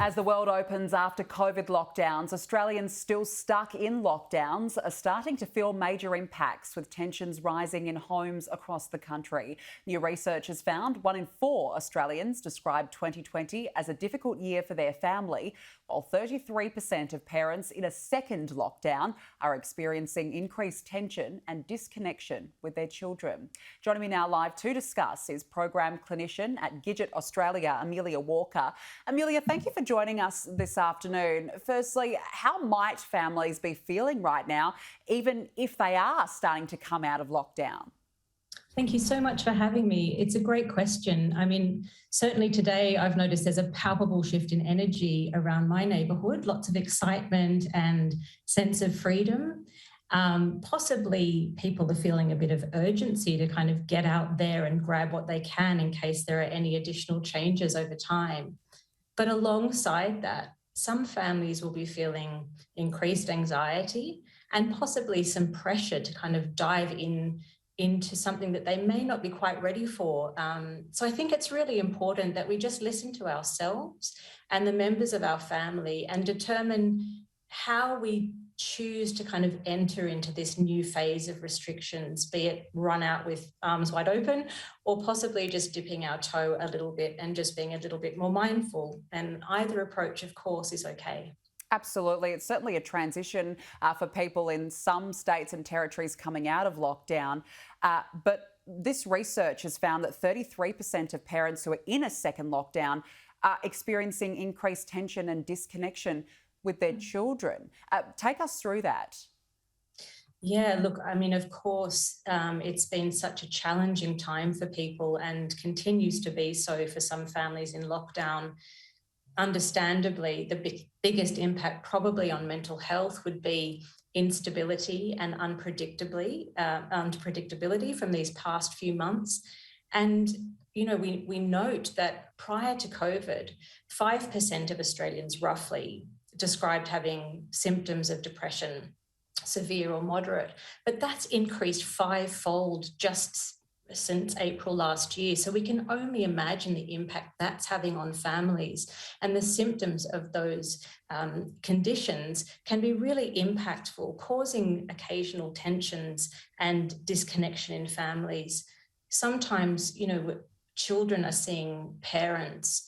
As the world opens after COVID lockdowns, Australians still stuck in lockdowns are starting to feel major impacts, with tensions rising in homes across the country. New research has found 1 in 4 Australians described 2020 as a difficult year for their family, while 33% of parents in a second lockdown are experiencing increased tension and disconnection with their children. Joining me now live to discuss is program clinician at Gidget Australia, Amelia Walker. Amelia, thank you for joining us this afternoon. Firstly, how might families be feeling right now, even if they are starting to come out of lockdown? Thank you so much for having me. It's a great question. I mean, certainly today I've noticed there's a palpable shift in energy around my neighbourhood, lots of excitement and sense of freedom. Possibly people are feeling a bit of urgency to kind of get out there and grab what they can in case there are any additional changes over time. But alongside that, some families will be feeling increased anxiety and possibly some pressure to kind of dive into something that they may not be quite ready for. So I think it's really important that we just listen to ourselves and the members of our family and determine how we choose to kind of enter into this new phase of restrictions, be it run out with arms wide open or possibly just dipping our toe a little bit and just being a little bit more mindful. And either approach, of course, is okay. Absolutely. It's certainly a transition for people in some states and territories coming out of lockdown. But this research has found that 33% of parents who are in a second lockdown are experiencing increased tension and disconnection with their children. Take us through that. Yeah, look, I mean, of course, it's been such a challenging time for people and continues to be so for some families in lockdown. Understandably, the biggest impact probably on mental health would be instability and unpredictability from these past few months. And, you know, we note that prior to COVID, 5% of Australians roughly described having symptoms of depression, severe or moderate, but that's increased fivefold just since April last year. So we can only imagine the impact that's having on families, and the symptoms of those conditions can be really impactful, causing occasional tensions and disconnection in families. Sometimes, you know, children are seeing parents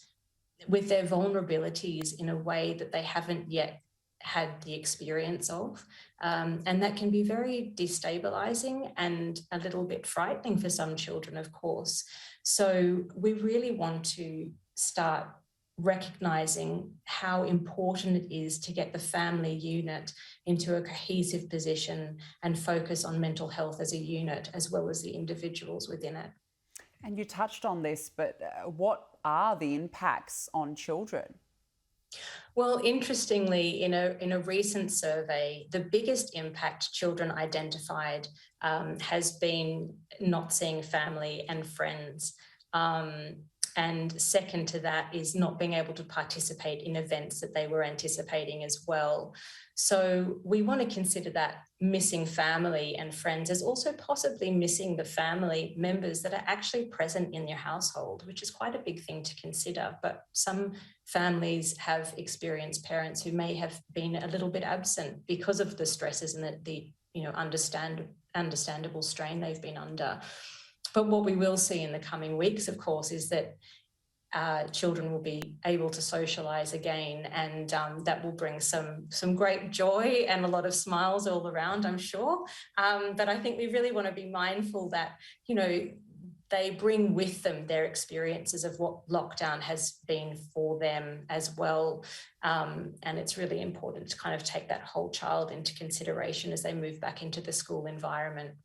with their vulnerabilities in a way that they haven't yet had the experience of. And that can be very destabilizing and a little bit frightening for some children, of course. So we really want to start recognizing how important it is to get the family unit into a cohesive position and focus on mental health as a unit, as well as the individuals within it. And you touched on this, but what are the impacts on children? Well, interestingly, in a recent survey, the biggest impact children identified has been not seeing family and friends. And second to that is not being able to participate in events that they were anticipating as well. So we want to consider that missing family and friends as also possibly missing the family members that are actually present in your household, which is quite a big thing to consider. But some families have experienced parents who may have been a little bit absent because of the stresses and the understandable strain they've been under. But what we will see in the coming weeks, of course, is that children will be able to socialise again, and that will bring some great joy and a lot of smiles all around, I'm sure. But I think we really want to be mindful that, you know, they bring with them their experiences of what lockdown has been for them as well. And it's really important to kind of take that whole child into consideration as they move back into the school environment.